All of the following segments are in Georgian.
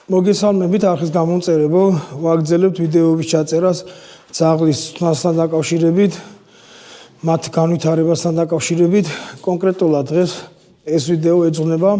მოგესალმებით არხის გამომწერებო, ვაგრძელებთ ვიდეოების ჩაწერას ძაღლის თვალთან დაკავშირებით, მათ განვითარებასთან დაკავშირებით. კონკრეტულად დღეს ეს ვიდეო ეძღვნება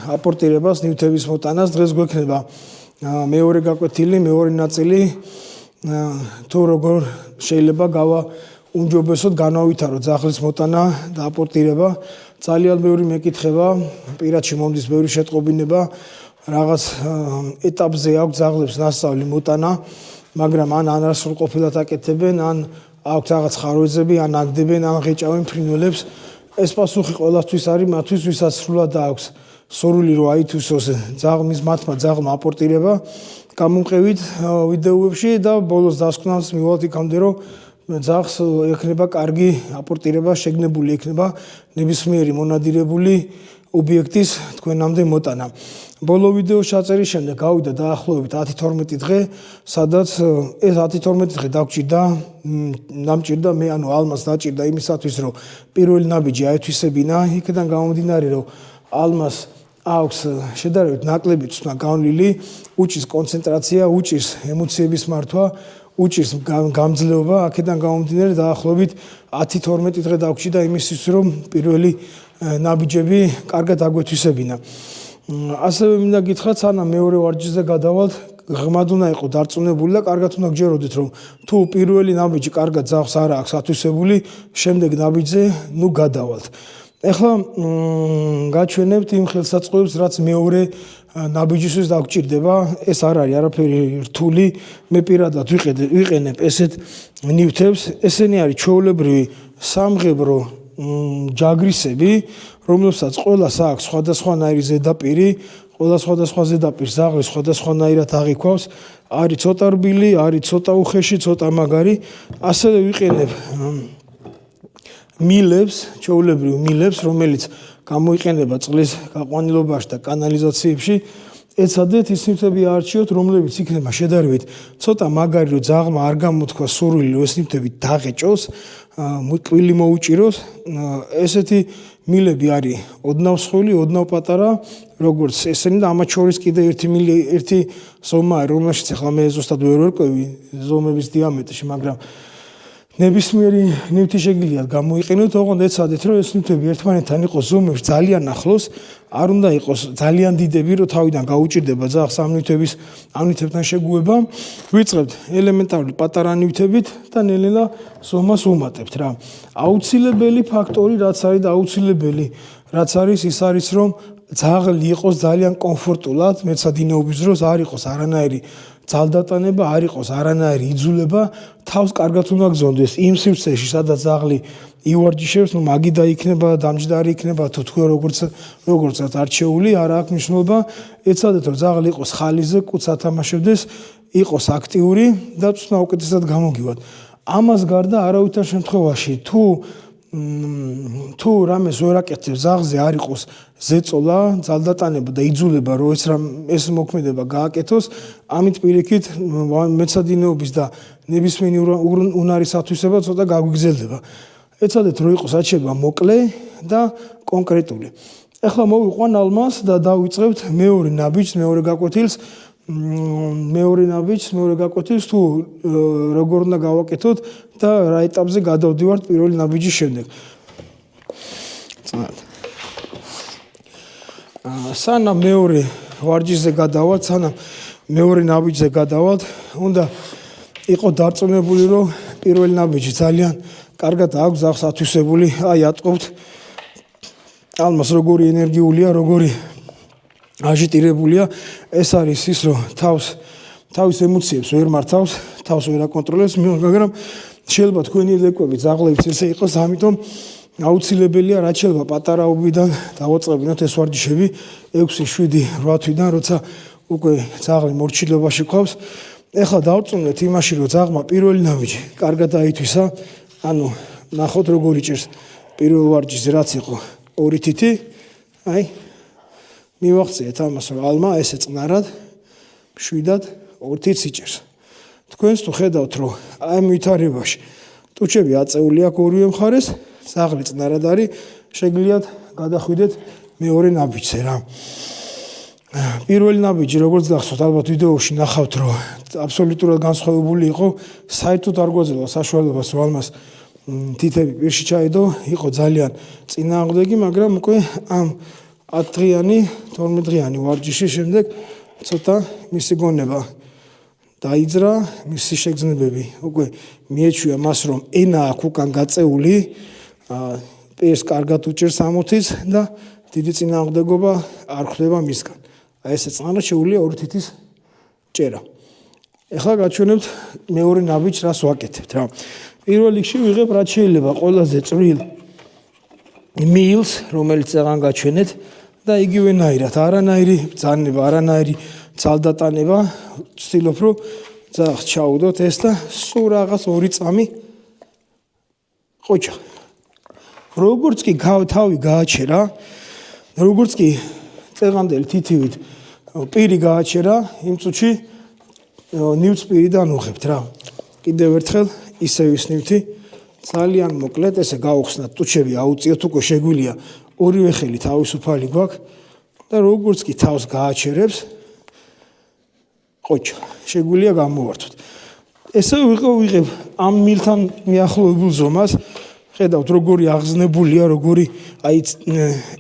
აპორტირებას, ნივთების მოტანას. დღეს გვექნება მეორე გაკვეთილი, მეორე ნაწილი, თუ როგორ შეიძლება გაუმჯობესოთ განავითაროთ ძაღლის მოტანა და აპორტირება. ძალიან ბევრი მეკითხება, პირადში მომდის ბევრი შეტყობინება, რაღაც ეტაპზე აქვს ძაღლებს ნასწავლი მოტანა, მაგრამ ან არასრულყოფილად აკეთებენ, ან აქვს რაღაც ხარვეზები, ან აგდებენ, ან ღეჭავენ ფრინველებს. ეს პასუხი ყველასთვის არის, მათთვის ვისაც სრულად აქვს სურვილი რომ აითვისოს მათმა ძაღლმა აპორტირება. გამომყევით ვიდეოებში და ბოლოს დასკვნას მივალთ იქამდე რომ ძაღლს ექნება კარგი აპორტირება, შეგნებული ექნება ნებისმიერი მონადირებული ობიექტის თქვენამდე მოტანა. ბოლო ვიდეოს ჩაწერის შემდეგ გავიდა დაახლოებით 10-12 დღე, სადაც ეს 10-12 დღე დამჭირდა მე, ალმას დაჭირდა იმისათვის, რომ პირველი ნაბიჯი აეთვისებინა. იქიდან გამომდინარე, რომ ალმას აქვს შედარებით ნაკლები ცნობა განვლილი, უჭირს კონცენტრაცია, უჭირს ემოციების მართვა, უჭირს გამძლეობა. აქედან გამომდინარე დაახლოებით 10-12 დღე დაგვჭირდა იმისთვის, რომ პირველი ნაბიჯები კარგად აგვეთვისებინა. ასევე მინდა გითხრათ, სანამ მეორე ვარჯიშზე გადავალთ, ღრმად უნდა იყო დარწმუნებული და კარგად უნდა გჯეროდეთ, რომ თუ პირველი ნაბიჯი კარგად ძაღლს არ აქვს ათვისებული, შემდეგ ნაბიჯზე გადავალთ. ეხლა გაჩვენებთ იმ ხელსაწყოებს, რაც მეორე ნაბიჯისთვის დაგვჭირდება. ეს არ არის არაფერი რთული. მე პირადად ვიყენებ ესეთ ნივთებს. ესენი არის ჩვეულებრივი სამღებრო ჯაგრისები, რომლებსაც ყველას აქვს სხვადასხვანაირი ზედაპირი, ყველა სხვადასხვა ზედაპირს ძაღლი სხვადასხვანაირად აღიქვავს. არის ცოტა რბილი, არის ცოტა უხეში, ცოტა მაგარი. ასევე ვიყენებ მილებს, ჩვეულებრივ მილებს, რომელიც გამოიყენება წყლის გაყვანილობაში და კანალიზაციებში. ეცადეთ ის ნივთები აარჩიოთ, რომლებიც იქნება შედარებით ცოტა მაგარი, რომ ძაღლმა არ გამოთქვა სურვილი, რომ ეს ნივთები დაღეჭოს, კვილი მოუჭიროს. ესეთი მილები არის ოდნავ მსხვილი, ოდნავ პატარა, როგორც ესენი და ამათ შორის კიდე ერთი ზომაა, რომელშიც ახლა მე ზუსტად ვერ ვერკვევი ზომების დიამეტრში, მაგრამ ნებისმიერი ნივთი შეგიძლიათ გამოიყენოთ, ოღონდ ეცადეთ, რომ ეს ნივთები ერთმანეთთან იყოს ზომებში ძალიან ახლოს, არ უნდა იყოს ძალიან დიდები, რომ თავიდან გაუჭირდება ძაღლს ამ ნივთებთან შეგუება. ვიწყებთ ელემენტარული პატარა ნივთებით და ნელ-ნელა ზომას ვუმატებთ რა. აუცილებელი ფაქტორი რაც არის და აუცილებელი რაც არის, ის არის, რომ ძაღლი იყოს ძალიან კომფორტულად, მეცადინეობის დროს არ იყოს არანაირი ძალდატანება, არ იყოს არანაირი იძულება, თავს კარგად უნდა გზონდეს იმ სივრცეში, სადაც ძაღლი ივარჯიშებს, მაგიდა იქნება, დამჯდარი იქნება, თუ თქვენ როგორცაც არჩეული, არ აქვს მნიშვნელობა. ეცადეთ, რომ ძაღლი იყოს ხალიზე, კუც ათამაშებდეს, იყოს აქტიური და ცნობა უკეთესად გამოგივათ. ამას გარდა არავითარ შემთხვევაში თუ რამეს ვერ აკეთებს ძაღლზე, არ იყოს ზეწოლა, ძალდატანება და იძულება, რომ ეს მოქმედება გააკეთოს, ამით პირიქით მეცადინეობის და ნებისმიერი უნარის ათვისება ცოტა გაგვიგზელდება. ეცადეთ, რომ იყოს აჩება მოკლე და კონკრეტული. ეხლა მოვიყვან ალმას და დავიწყებთ მეორე ნაბიჯს, მეორე გაკვეთილს. მეორე გაკვეთილს თუ როგორ უნდა გავაკეთოთ და რა ეტაპზე გადავდივართ პირველი ნაბიჯის შემდეგ. სანამ მეორე ვარჯიშზე გადავალთ, სანამ მეორე ნაბიჯზე გადავალთ, უნდა იყო დარწმუნებული, რომ პირველი ნაბიჯი ძალიან კარგად აქვს ძაღლს ათვისებული. აი ატყობთ ალმას როგორი ენერგიულია, როგორი აჟიტირებულია. ეს არის ის, რომ თავის ემოციებს ვერ მართავს, თავს ვერ აკონტროლებს, მაგრამ შეიძლება თქვენი ლეკვები ძაღლებიც ესე იყოს, ამიტომ აუცილებელია, რაც შეიძლება პატარაობიდან დავაწყებინოთ ეს ვარჯიშები 6-7-8 თვიდან, როცა უკვე ძაღლი მორჩილებაში ყავს. ეხლა დავწუნეთ იმაში, რომ ძაღლმა პირველი ნაბიჯი კარგად აითვისა, ანუ ნახოთ როგორ იჭერს პირველ ვარჯიშზე, რაც იყო 2 თითი, აი მივახციეთ ამას, რომ ალმა ესე წნარად, მშვიდად 2 თითს იჭერს. თქვენს თუ ხედავთ, რომ აი ამ ვითარებაში ტუჩები აწეული აქვს ორივე მხარეს, ძაღლი წნარად არის, შეგიძლიათ გადახვიდეთ მეორე ნაბიჯზე რა. პირველი ნაბიჯი როგორც გახსოვთ ალბათ ვიდეოში ნახავთ რომ აბსოლუტურად განსხვავებული იყო საერთოდ არ გვაძლევა საშუალებას რომ ალმას თითები პირში ჩაედო იყო ძალიან წინააღმდეგი მაგრამ უკვე ამ 10 დღიანი 12 დღიანი ვარჯიშის შემდეგ ცოტა მისი გონება დაიძრა მისი შეგრძნებები უკვე მიეჩვია მას რომ ენა აქვს უკან გაწეული პირს კარგად უჭერს ამოთის და დიდი წინააღმდეგობა არ ხდება მისგან აი ესე წნარა შეუძლია 2 თითის ჭერა ეხლა გაჩვენებთ მეორე ნაბიჯს რას ვაკეთებთ რა პირველ რიგში ვიღებ რაც შეიძლება ყველაზე წვრილ მილს რომელიც აღარ გაჩვენეთ და იგივენაირად არანაირი ბრძანება არანაირი ძალდატანება ვცდილობ რომ ძაღლს ჩაუდოთ ეს და სულ რაღაც 2 წამი ყოჩა როგორც კი თავი გააჩერა როგორც კი წეღანდელი თითივით პირი გააჩერა იმ წუთში ნივთს პირიდან უხებთ რა კიდევ ერთხელ ისევ ის ნივთი ძალიან მოკლედ ესე გაუხსნათ ტუჩები აუწიოთ უკვე შეგვიძლია ორივე ხელი თავისუფალი გვაქვს და როგორც კი თავს გააჩერებს ყოჩა შეგვიძლია გამოვართოთ ესე ვიღებ ამ მილთან მიახლოებულ ზომას ხედავთ როგორი აღზნებულია როგორი აი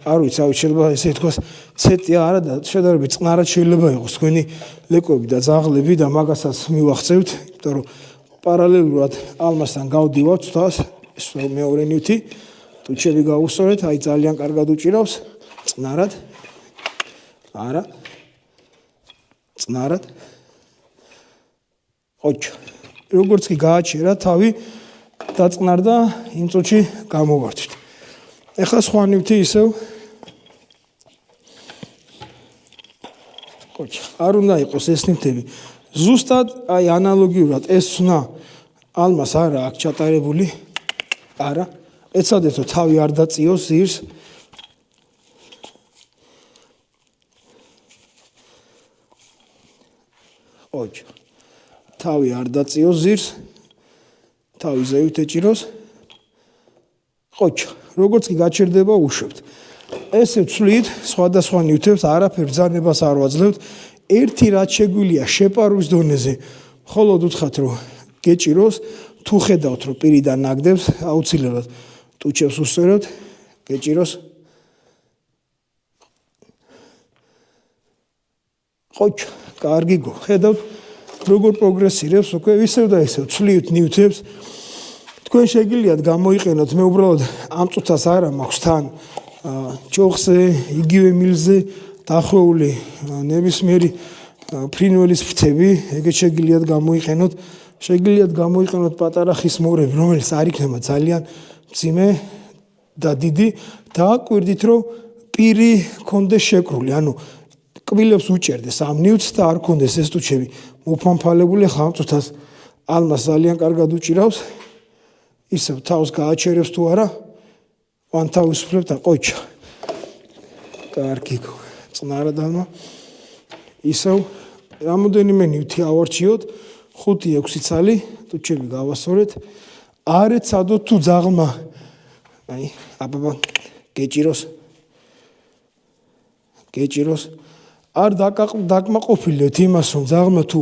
არ ვიცი შეიძლება ესე თქვას ცეტია არა და შედარებით წყნარად შეიძლება იყოს თქვენი ლეკვები და ძაღლები და მაგასაც მივახცევთ იმიტომ რომ პარალელურად ალმასთან გავდივართ თავს ეს მეორე ნივთი ტუჩები გავუსწორეთ აი ძალიან კარგად უჭირავს წყნარად არა წყნარად ყოჩა როგორც კი გააჩერა თავი დაწყნარდა იმ წუთში გამოვართვით ეხლა სხვა ნივთი ისევ ყოჩა არ უნდა იყოს ეს ნივთები ზუსტად აი ანალოგიურად ეს სნა ალმას არა აქ ჩატარებული არა ეცადეთო თავი არ დაწიოს ზირს ყოჩა თავი არ დაწიოს ზირს თავი ზევით ეჭიროს ყოჩა როგორც კი გაჩერდება უშვებთ ესე ვცვლით სხვადასხვა ნივთებს არაფერ ბრძანებას არ ვაძლევთ ერთი რაც შეგვიძლია შეპარვის დონეზე მხოლოდ უთხრათ რომ გეჭიროს თუ ხედავთ რომ პირიდან ნაგდებს აუცილებლად ტუჩებს უსწოროთ გეჭიროს ყოჩა კარგი გო ხედავთ როგორ პროგრესირებს უკვე ისევ და ისევ ვცვლით ნივთებს თქვენ შეგიძლიათ გამოიყენოთ მე უბრალოდ ამ წუთას არა მაქვს თან ჩოხზე იგივე მილზე დახვეული ნებისმიერი ფრინველის ფრთები ეგეც შეგიძლიათ გამოიყენოთ შეგიძლიათ გამოიყენოთ პატარა ხის მორები რომელიც არ იქნება ძალიან მძიმე და დიდი და კვირდით რომ პირი კონდეს შეკრული ანუ კბილებს უჭერდეს ამ ნივთს და არ კონდეს ეს ტუჩები მოფამფალებული ხა ამ წუთას ალმას ძალიან კარგად უჭირავს ისევ თავს გააჩერებს თუ არა ვან თავისუფლებ და ყოჩა კარგი გო წნარად ალმა ისევ რამოდენიმე ნივთი ავარჩიოთ 5-6 ცალი ტუჩები გავასწორეთ არ ეცადოთ თუ ძაღლმა აი აბაბა გეჭიროს არ დაკმაყოფილეთ იმას რომ ძაღლმა თუ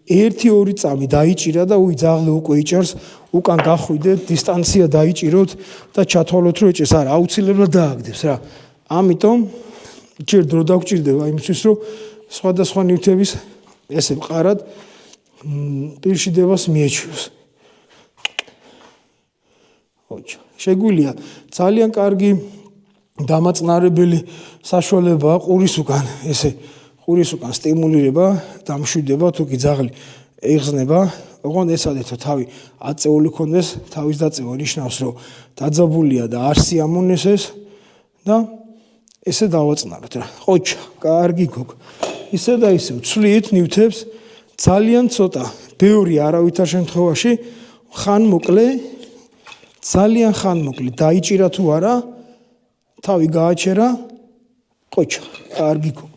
1-2 წამი დაიჭირა და უი ძაღლი უკვე იჭერს უკან გახვიდეთ დისტანცია დაიჭიროთ და ჩათვალოთ რომ ეჭერს არა აუცილებლად დააგდებს რა ამიტომ ჯერ დრო დაგჭირდება იმისთვის რომ სხვადასხვა ნივთების ესე მყარად პირშიდებას მიეჩვიოს ოჩა შეგვიძლია ძალიან კარგი დამაწნარებელი საშუალებაა ყურის უკან ესე ყურის უკან სტიმულირება დამშვიდება თუ კი ძაღლი იღზნება ოღონდ ეცადეთო თავი აწეული ქონდეს თავის დაწევა ნიშნავს რომ დაძაბულია და არ სიამოვნეს ეს და ესე დავაწნაროთ რა ყოჩა კარგი გოგ ისე და ისე ვცვლით ნივთებს ძალიან ცოტა ბევრი არავითარ შემთხვევაში ხანმოკლე ძალიან ხანმოკლე დაიჭირა თუ არა თავი გააჩერა ყოჩა კარგი გოგ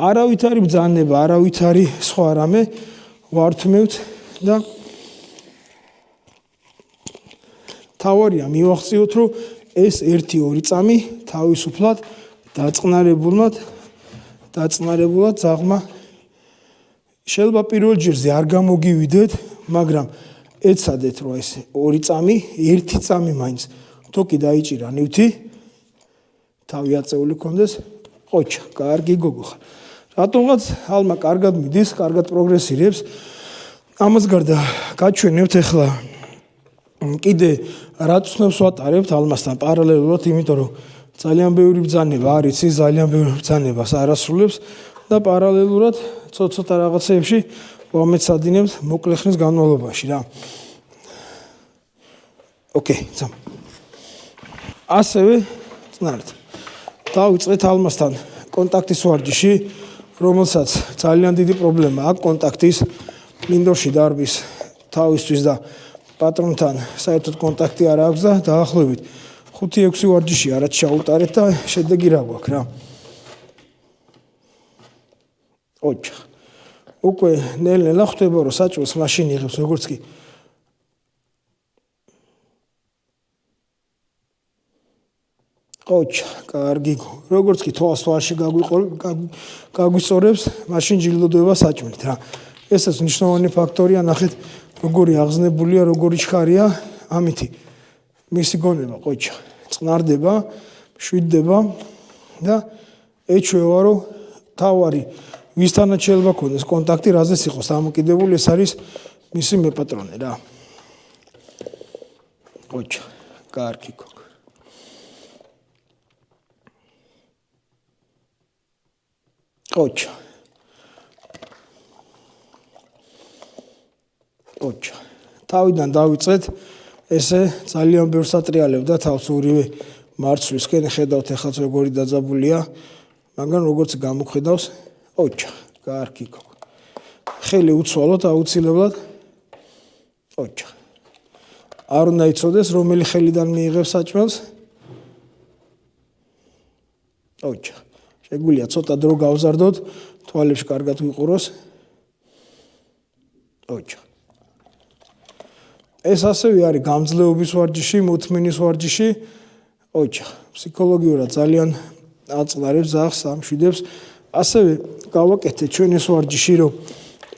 არავითარი ბრძანება არავითარი სხვა რამე ვართმევთ და თავარია მივახციოთ რომ ეს 1-2 წამი თავისუფლად დაწყნარებულად დაწნარებულად ძაღლმა შეიძლება პირველ ჯერზე არ გამოგივიდეთ, მაგრამ ეცადეთ რომ ეს 2 წამი, 1 წამი მაინც თოკი დაიჭირა ნივთი, თავი აწეული კონდეს, ყოჩა, კარგი გოგო ხარ. რატომღაც ალმა კარგად მიდის, კარგად პროგრესირებს. ამას გარდა გაჩვენებთ ახლა კიდე რა ცნობს ვატარებთ ალმასთან პარალელურად, იმიტომ რომ ძალიან ბევრი ბრძანება არის, ძალიან ბევრი ბრძანებას არასრულებს და პარალელურად ცოტა რაღაცეებში ვამეცადინებთ მოკლე ხნის განმავლობაში რა. ოკეი, ძამ. ასევე წნარით. დავიწყეთ ალმასთან კონტაქტის ვარჯიში, რომელსაც ძალიან დიდი პრობლემა აქვს კონტაქტის, მინდორში დარბის თავისთვის და პატრონთან საერთოდ კონტაქტი არ აქვს და დაახლოებით 5-6 ვარჯიში არაც ჩაუტარეთ და შედეგი რა გვაქვს რა. ოჩა. უკვე ნელ-ნელა ხვდება რომ საჭმელს მაშინ იღებს როგორც კი ოჩა, კარგი. როგორც კი თვალში გაგვისწორებს, მაშინ ჯილდოდება საჭმელით რა. ესეც მნიშვნელოვანი ფაქტორია, ნახეთ როგორი აღზნებულია, როგორი ჩქარია, ამითი მისი გონება ყოჩა წყნარდება, შვიდდება და ეჩვევა რომ თავარი ვისთანაც შეიძლება ქონდეს კონტაქტი, რაზეც იყოს დამოკიდებული, ეს არის მისი მეპატრონე რა. ყოჩა, კარგი გოგო. ოჩა. ოჩა. თავიდან დავიწყეთ, ესე ძალიან ბევრ სატრიალებდა თავს ორივე მარცვლისკენ, ხედავთ ეხლა როგორი დაძაბულია, მაგრამ როგორც გამოხედავს, ოჩა, კარგი გოგო. ხელი უცვალოთ აუცილებლად. ოჩა. არ უნდა იცოდეს რომელი ხელიდან მიიღებს საჭმელს. ოჩა. შეგვიძლია ცოტა დრო გავზარდოთ, თვალებში კარგად ვიყუროს. ოჩა. ეს ასევე არის გამძლეობის ვარჯიში, მოთმენის ვარჯიში. ოჩა. ფსიქოლოგიურად ძალიან აწყნარებს ძაღლს, ამშვიდებს. ასევე გავაკეთეთ ჩვენ ეს ვარჯიში, რომ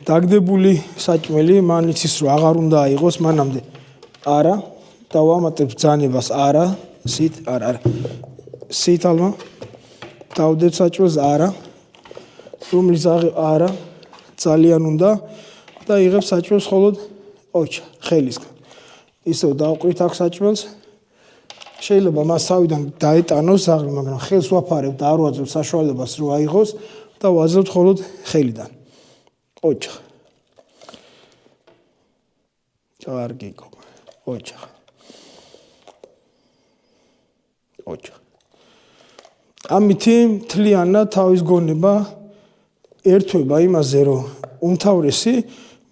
დაგდებული საჭმელი მან იცის რომ აღარ უნდა აიღოს მანამდე. არა, დავამატებ ბრძანებას არა, სით არა. სით ალმა დავდებ საჭმელს არა. რომლის არა, ძალიან უნდა და იღებს საჭმელს მხოლოდ ოჩა, ხელისგან. ისევ დავყრით აქ საჭმელს. შეიძლება მას თავიდან დაეტანოს ზაღლი, მაგრამ ხელს ვაფარებ და არ ვაძლევ საშუალებას რომ აიღოს და ვაძლევთ მხოლოდ ხელიდან. ოჩა. კარგი გოგო. ოჩა. ოჩა. ამითი მთლიანად თავის გონება ერთვება იმაზე, რომ უმთავრესი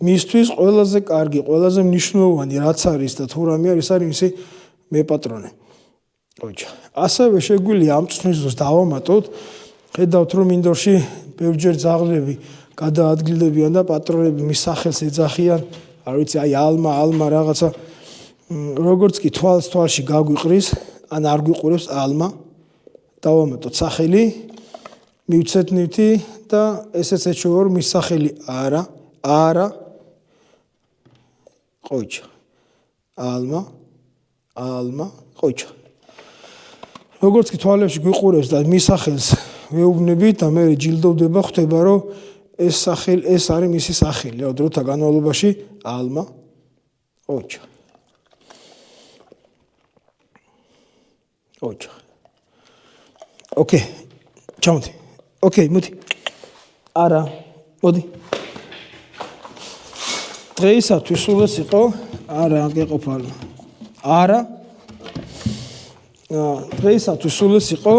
მისთვის ყველაზე კარგი, ყველაზე მნიშვნელოვანი რაც არის და თუ რამე არის, არის მისი მეპატრონე. ოჩა. ასევე შეგვიძლია ამ წვნის დროს დავამატოთ, ხედავთ რომ მინდორში ბევრჯერ ძაღლები გადაადგილდებიან და პატრონები მის სახელს ეძახიან, არ ვიცი, აი ალმა რაღაცა, როგორც კი თვალში გაგვიყრის, ან არ გვიყურებს ალმა, დავამატოთ სახელი, მივცეთ ნივთი და ესეც ეჩვევა რომ მის სახელი არა, არა, ყოჩა. ალმა, ყოჩა. როგორც კი თვალებში გვიყურებს და მის სახელს ვეუბნებით და მე ჯილდოვდება, ხვდება რომ ეს სახელი, ეს არის მისი სახელი, რა დროთა განმავლობაში ალმა, ოჩა. ოჩა. ოკეი, ჩამოდი. ოკეი, მოდი. არა, მოდი. დღეისათვის სულ ეს იყო, არა, გეყოფა. არა. დღეისათვის სულ ეს იყო,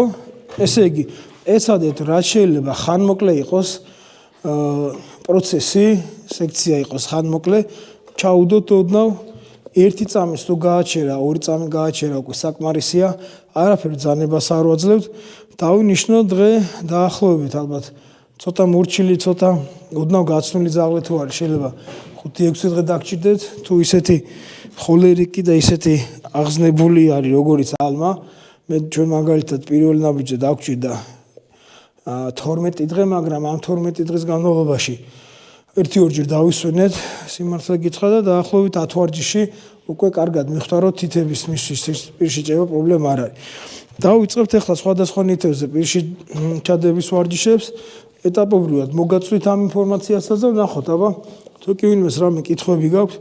ესე იგი, ეცადეთ რა შეიძლება ხანმოკლე იყოს პროცესი, სექცია იყოს ხანმოკლე, ჩაუდოთ ოდნავ 1 წამის თუ გააჩერა, 2 წამი გააჩერა, უკვე საკმარისია, არაფერ ბრძანებას არ ვაძლევთ, დავინიშნოთ დღე დაახლოებით ალბათ ცოტა მორჩილი, ცოტა ოდნავ გაცნული ძაღლი თუ არის, შეიძლება 5-6 დღე დაგჭირდეთ, თუ ისეთი ხოლერიკი და ისეთი აღზნებული არის, როგორიც ალმა, მე ჩვენ მაგალითად პირველ ნაბიჯზე დავჭირდა 12 დღე, მაგრამ ამ 12 დღის განმავლობაში 1-2 დავისვენეთ, სიმართლე გითხრა და დაახლოებით 10 ვარჯიში უკვე კარგად მიხვდაროთ თითების მისთვის პირში ჭება პრობლემა არ არის. დავიწყებთ ახლა სხვადასხვა ნივთებზე პირში ჩადების ვარჯიშებს, ეტაპობრივად მოგაწვით ამ ინფორმაციასაც და ნახოთ, აბა თუ კი ვინმეს რამე კითხვები გაქვთ,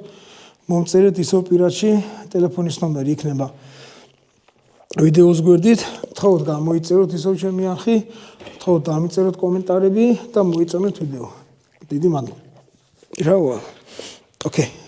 მომწერეთ ისევ პირადში, ტელეფონის ნომერი იქნება ვიდეოს გვერდით, გთხოვთ გამოიწეროთ ისევ ჩემი არხი, გთხოვთ დამიწეროთ კომენტარები და მოიწონეთ ვიდეო. დიდი მადლობა. რავა. ოკეი.